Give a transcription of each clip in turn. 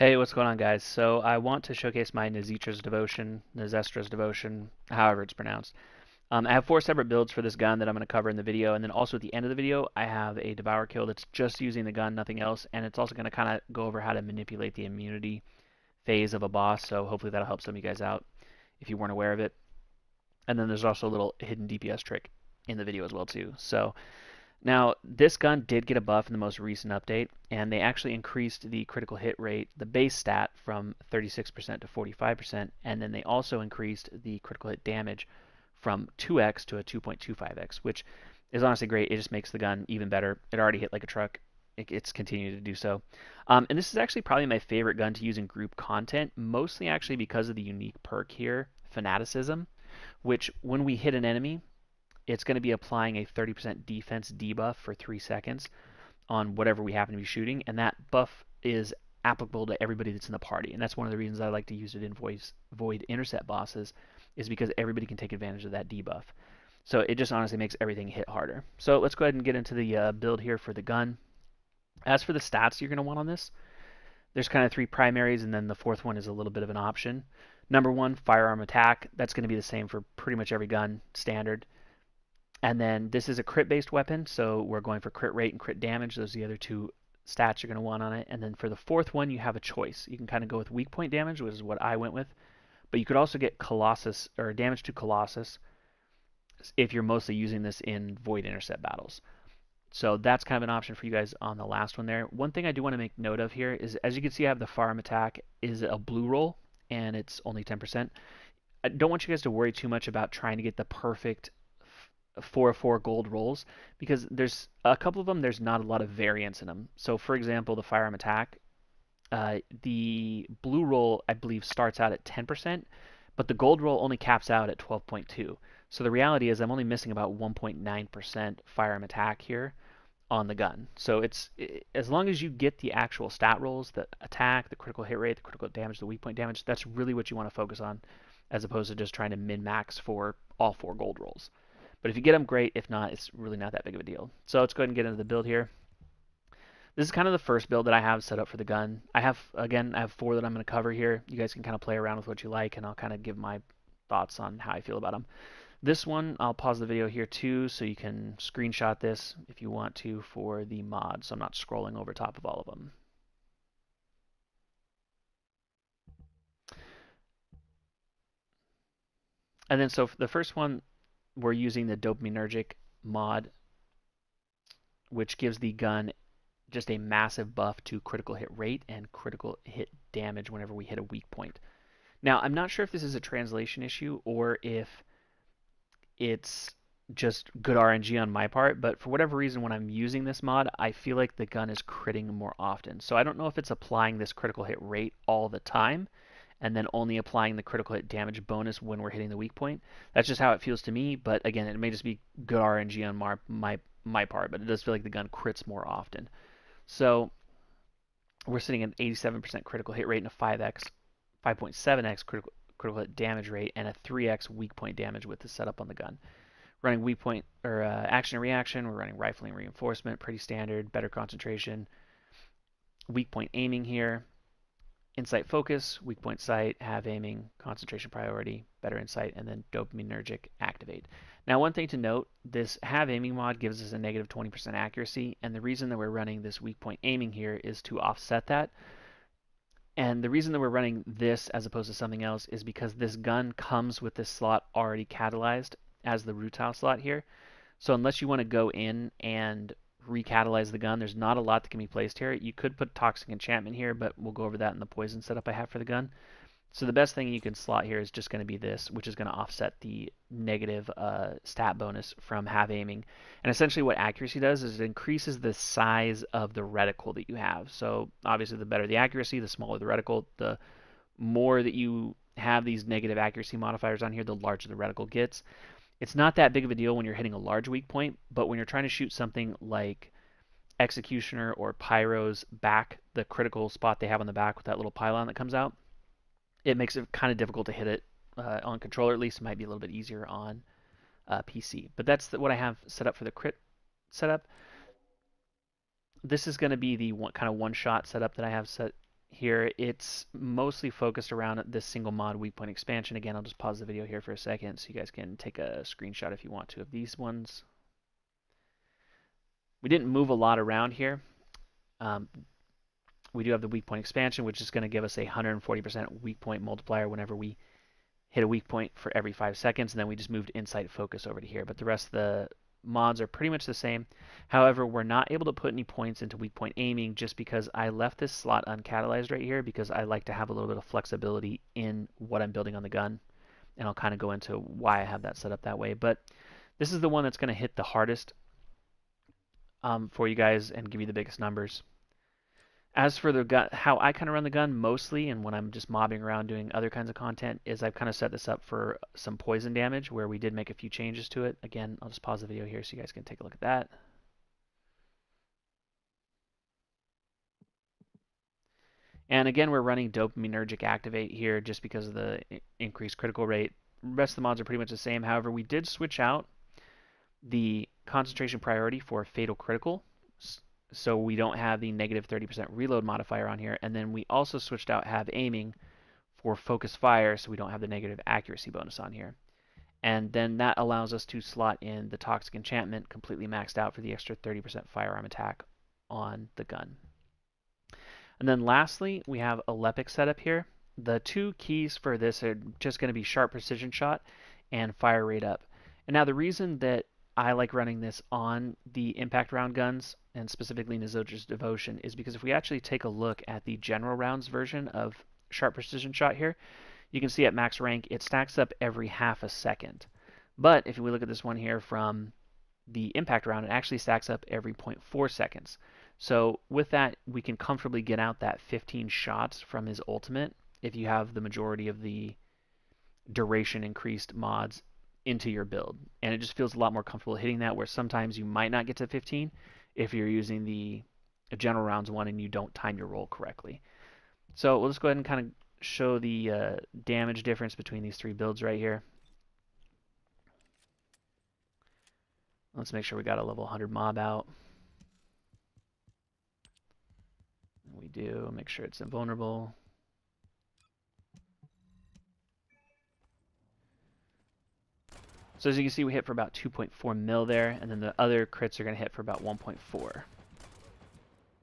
Hey, what's going on, guys? So I want to showcase my Nazeistras Devotion, however it's pronounced. I have four separate builds for this gun that I'm going to cover in the video, and then also at the end of the video, I have a Devour kill that's just using the gun, nothing else, and it's also going to kind of go over how to manipulate the immunity phase of a boss, so hopefully that'll help some of you guys out if you weren't aware of it. And then there's also a little hidden DPS trick in the video as well, too. So now, this gun did get a buff in the most recent update, and they actually increased the critical hit rate, the base stat, from 36% to 45%, and then they also increased the critical hit damage from 2x to a 2.25x, which is honestly great. It just makes the gun even better. It already hit like a truck. It's continued to do so. And this is actually probably my favorite gun to use in group content, mostly actually because of the unique perk here, Fanaticism, which when we hit an enemy, it's going to be applying a 30% defense debuff for 3 seconds on whatever we happen to be shooting, and that buff is applicable to everybody that's in the party. And that's one of the reasons I like to use it in void intercept bosses, is because everybody can take advantage of that debuff. So it just honestly makes everything hit harder. So let's go ahead and get into the build here for the gun. As for the stats you're going to want on this, there's kind of three primaries, and then the fourth one is a little bit of an option. Number one, firearm attack. That's going to be the same for pretty much every gun, standard. And then this is a crit-based weapon, so we're going for crit rate and crit damage. Those are the other two stats you're going to want on it. And then for the fourth one, you have a choice. You can kind of go with weak point damage, which is what I went with. But you could also get Colossus, or damage to Colossus, if you're mostly using this in void intercept battles. So that's kind of an option for you guys on the last one there. One thing I do want to make note of here is, as you can see, I have the firearm attack is a blue roll, and it's only 10%. I don't want you guys to worry too much about trying to get the perfect 4 gold rolls, because there's a couple of them, there's not a lot of variance in them. So for example, the firearm attack, the blue roll I believe starts out at 10%, but the gold roll only caps out at 12.2. So the reality is I'm only missing about 1.9% firearm attack here on the gun. So it's as long as you get the actual stat rolls, the attack, the critical hit rate, the critical damage, the weak point damage, that's really what you want to focus on, as opposed to just trying to min max for all 4 gold rolls. But if you get them, great. If not, it's really not that big of a deal. So let's go ahead and get into the build here. This is kind of the first build that I have set up for the gun. I have 4 that I'm going to cover here. You guys can kind of play around with what you like, and I'll kind of give my thoughts on how I feel about them. This one, I'll pause the video here too, so you can screenshot this if you want to for the mod, so I'm not scrolling over top of all of them. And then so for the first one, we're using the dopaminergic mod, which gives the gun just a massive buff to critical hit rate and critical hit damage whenever we hit a weak point. Now, I'm not sure if this is a translation issue or if it's just good RNG on my part, but for whatever reason, when I'm using this mod, I feel like the gun is critting more often. So I don't know if it's applying this critical hit rate all the time and then only applying the critical hit damage bonus when we're hitting the weak point. That's just how it feels to me, but again, it may just be good RNG on my part, but it does feel like the gun crits more often. So we're sitting at 87% critical hit rate and a 5.7x critical hit damage rate and a 3x weak point damage with the setup on the gun. Running weak point or action and reaction, we're running rifling reinforcement, pretty standard, better concentration. Weak point aiming here, insight focus, weak point sight, have aiming, concentration priority, better insight, and then dopaminergic activate. Now, one thing to note, this have aiming mod gives us a negative 20% accuracy, and the reason that we're running this weak point aiming here is to offset that. And the reason that we're running this as opposed to something else is because this gun comes with this slot already catalyzed as the rutile slot here. So unless you want to go in and recatalyze the gun, there's not a lot that can be placed here. You could put toxic enchantment here, but we'll go over that in the poison setup I have for the gun. So the best thing you can slot here is just going to be this, which is going to offset the negative stat bonus from have aiming. And essentially what accuracy does is it increases the size of the reticle that you have. So obviously the better the accuracy, the smaller the reticle, the more that you have these negative accuracy modifiers on here, the larger the reticle gets. It's not that big of a deal when you're hitting a large weak point, but when you're trying to shoot something like Executioner or Pyro's back, the critical spot they have on the back with that little pylon that comes out, it makes it kind of difficult to hit it on controller. At least it might be a little bit easier on PC. But that's what I have set up for the crit setup. This is going to be the kind of one-shot setup that I have set here, it's mostly focused around this single mod weak point expansion. Again, I'll just pause the video here for a second so you guys can take a screenshot if you want to of these ones. We didn't move a lot around here. We do have the weak point expansion, which is going to give us a 140% weak point multiplier whenever we hit a weak point for every 5 seconds, and then we just moved insight focus over to here. But the rest of the mods are pretty much the same. However, we're not able to put any points into weak point aiming just because I left this slot uncatalyzed right here because I like to have a little bit of flexibility in what I'm building on the gun. And I'll kind of go into why I have that set up that way. But this is the one that's going to hit the hardest for you guys and give you the biggest numbers. As for the gun, how I kind of run the gun mostly, and when I'm just mobbing around doing other kinds of content, is I've kind of set this up for some poison damage where we did make a few changes to it. Again, I'll just pause the video here so you guys can take a look at that. And again, we're running dopaminergic activate here just because of the increased critical rate. The rest of the mods are pretty much the same. However, we did switch out the concentration priority for fatal critical, so we don't have the negative 30% reload modifier on here. And then we also switched out have aiming for focus fire, so we don't have the negative accuracy bonus on here. And then that allows us to slot in the toxic enchantment completely maxed out for the extra 30% firearm attack on the gun. And then lastly, we have a Lepic setup here. The two keys for this are just going to be sharp precision shot and fire rate up. And now the reason that I like running this on the impact round guns, and specifically Nazeistras Devotion, is because if we actually take a look at the general rounds version of sharp precision shot here, you can see at max rank it stacks up every half a second. But if we look at this one here from the impact round, it actually stacks up every 0.4 seconds. So with that, we can comfortably get out that 15 shots from his ultimate if you have the majority of the duration increased mods into your build. And it just feels a lot more comfortable hitting that, where sometimes you might not get to 15 if you're using the general rounds one and you don't time your roll correctly. So we'll just go ahead and kind of show the damage difference between these three builds right here. Let's make sure we got a level 100 mob out. We do. Make sure it's invulnerable. So as you can see, we hit for about 2.4 mil there, and then the other crits are going to hit for about 1.4.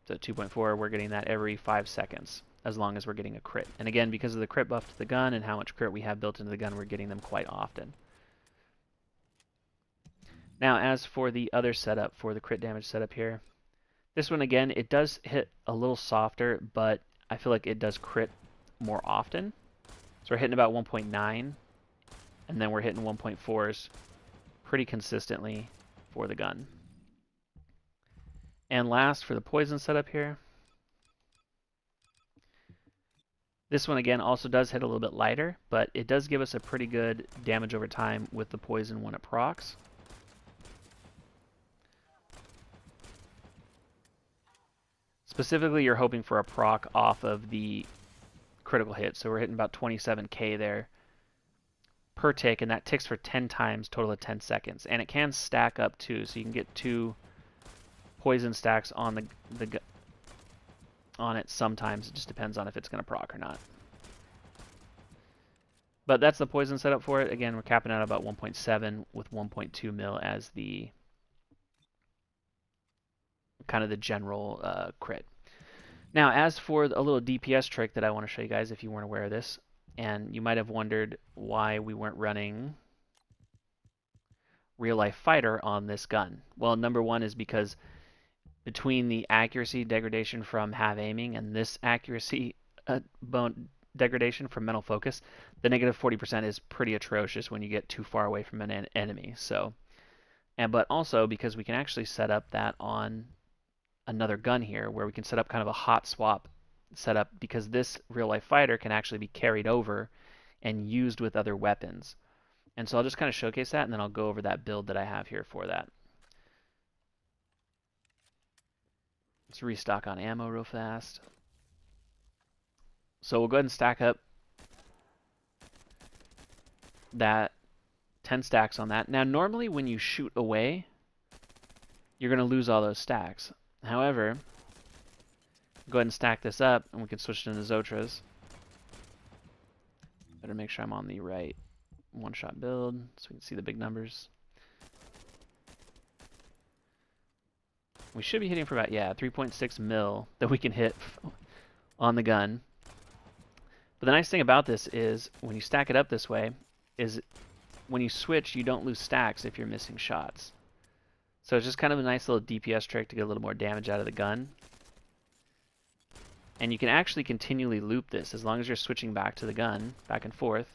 So 2.4, we're getting that every 5 seconds, as long as we're getting a crit. And again, because of the crit buff to the gun and how much crit we have built into the gun, we're getting them quite often. Now, as for the other setup, for the crit damage setup here, this one, again, it does hit a little softer, but I feel like it does crit more often. So we're hitting about 1.9. And then we're hitting 1.4s pretty consistently for the gun. And last, for the poison setup here, this one again also does hit a little bit lighter, but it does give us a pretty good damage over time with the poison when it procs. Specifically, you're hoping for a proc off of the critical hit, so we're hitting about 27k there per tick, and that ticks for 10 times, total of 10 seconds. And it can stack up too, so you can get 2 poison stacks on on it sometimes. It just depends on if it's going to proc or not. But that's the poison setup for it. Again, we're capping out about 1.7 with 1.2 mil as the kind of the general crit. Now, as for a little DPS trick that I want to show you guys if you weren't aware of this, and you might have wondered why we weren't running real life fighter on this gun. Well, number one is because between the accuracy degradation from have aiming and this accuracy bone degradation from mental focus, the negative 40% is pretty atrocious when you get too far away from an enemy. So, but also because we can actually set up that on another gun here, where we can set up kind of a hot swap setup, because this real life fighter can actually be carried over and used with other weapons. And so I'll just kind of showcase that, and then I'll go over that build that I have here for that. Let's restock on ammo real fast. So we'll go ahead and stack up that 10 stacks on that. Now normally when you shoot away, you're going to lose all those stacks. However, Go ahead and stack this up, and we can switch to Nazeistras. Better make sure I'm on the right one-shot build so we can see the big numbers. We should be hitting for about, 3.6 mil that we can hit on the gun. But the nice thing about this is when you stack it up this way is when you switch, you don't lose stacks if you're missing shots. So it's just kind of a nice little DPS trick to get a little more damage out of the gun. And you can actually continually loop this as long as you're switching back to the gun, back and forth.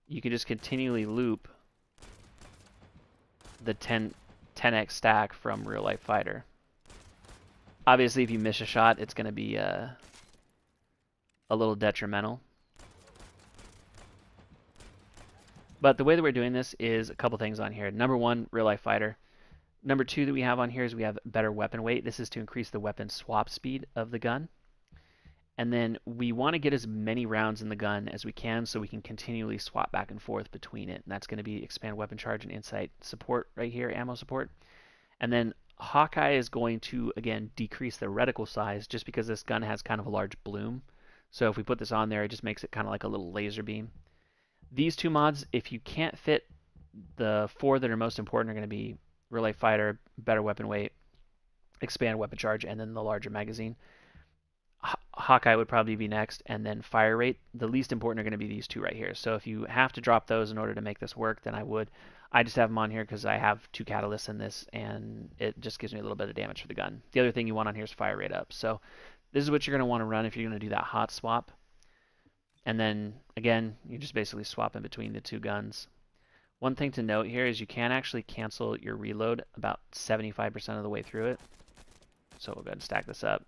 You can just continually loop the 10x stack from Real Life Fighter. Obviously, if you miss a shot, it's going to be a little detrimental. But the way that we're doing this is a couple things on here. Number one, Real Life Fighter. Number two that we have on here is we have better weapon weight. This is to increase the weapon swap speed of the gun. And then we want to get as many rounds in the gun as we can so we can continually swap back and forth between it. And that's going to be expand weapon charge and insight support right here, ammo support. And then Hawkeye is going to, again, decrease the reticle size just because this gun has kind of a large bloom. So if we put this on there, it just makes it kind of like a little laser beam. These two mods, if you can't fit the four that are most important, are going to be Real Life Fighter, better weapon weight, expand weapon charge, and then the larger magazine. Hawkeye would probably be next, and then fire rate. The least important are going to be these two right here. So if you have to drop those in order to make this work, then I would. I just have them on here because I have 2 catalysts in this, and it just gives me a little bit of damage for the gun. The other thing you want on here is fire rate up. So this is what you're going to want to run if you're going to do that hot swap. And then, again, you just basically swap in between the two guns. One thing to note here is you can actually cancel your reload about 75% of the way through it. So we'll go ahead and stack this up.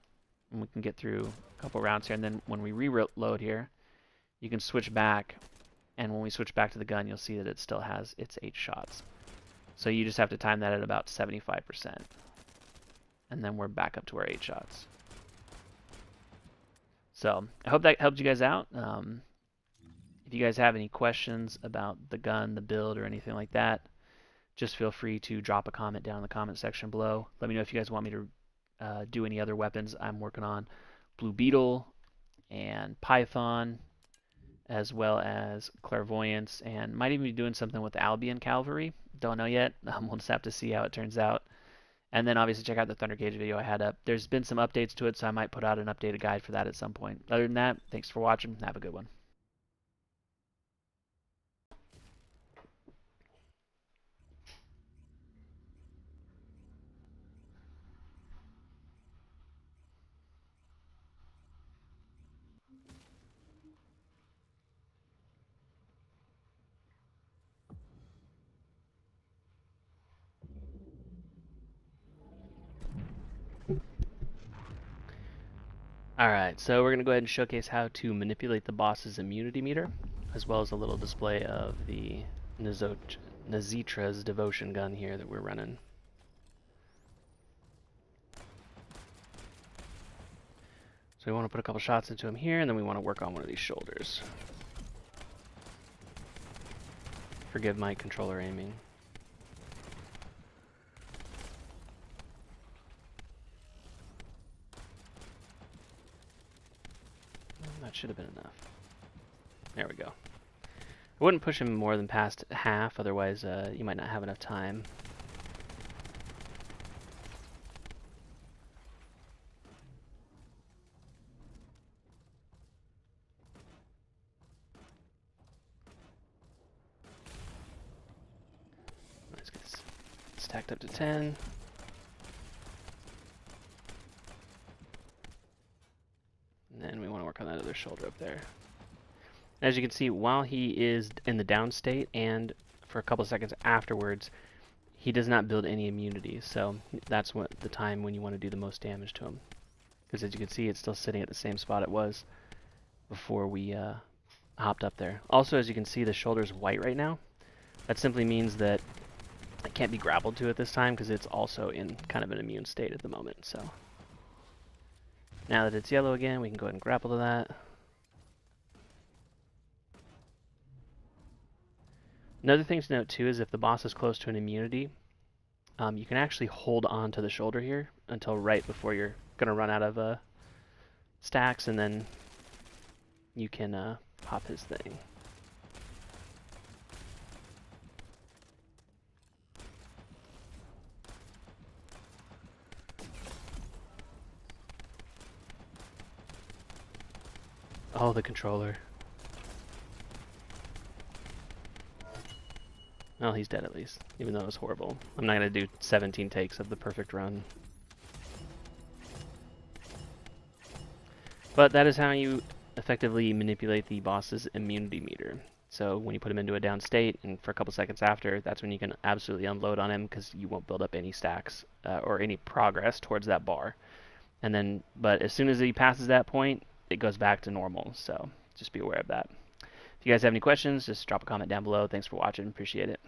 And we can get through a couple rounds here. And then when we reload here, you can switch back. And when we switch back to the gun, you'll see that it still has its 8 shots. So you just have to time that at about 75%. And then we're back up to our 8 shots. So I hope that helped you guys out. If you guys have any questions about the gun, the build, or anything like that, just feel free to drop a comment down in the comment section below. Let me know if you guys want me to do any other weapons. I'm working on Blue Beetle and Python, as well as Clairvoyance, and might even be doing something with the Albion Cavalry. Don't know yet. We'll just have to see how it turns out. And then obviously check out the Thunder Gauge video I had up. There's been some updates to it, so I might put out an updated guide for that at some point. Other than that, thanks for watching. Have a good one. Alright, so we're going to go ahead and showcase how to manipulate the boss's immunity meter, as well as a little display of the Nazeistras Devotion gun here that we're running. So we want to put a couple shots into him here, and then we want to work on one of these shoulders. Forgive my controller aiming. That should have been enough. There we go. I wouldn't push him more than past half, otherwise you might not have enough time. Let's get this stacked up to 10. And then we want to work on that other shoulder up there. As you can see, while he is in the down state and for a couple seconds afterwards, he does not build any immunity. So that's what the time when you want to do the most damage to him. Because as you can see, it's still sitting at the same spot it was before we hopped up there. Also, as you can see, the shoulder's white right now. That simply means that it can't be grappled to at this time because it's also in kind of an immune state at the moment. So now that it's yellow again, we can go ahead and grapple to that. Another thing to note too is if the boss is close to an immunity, you can actually hold on to the shoulder here until right before you're gonna run out of stacks, and then you can pop his thing. Oh, the controller. Well, he's dead at least, even though it was horrible. I'm not going to do 17 takes of the perfect run. But that is how you effectively manipulate the boss's immunity meter. So when you put him into a down state, and for a couple seconds after, that's when you can absolutely unload on him, because you won't build up any stacks or any progress towards that bar. And then, but as soon as he passes that point, it goes back to normal. So just be aware of that. If you guys have any questions, just drop a comment down below. Thanks for watching. Appreciate it.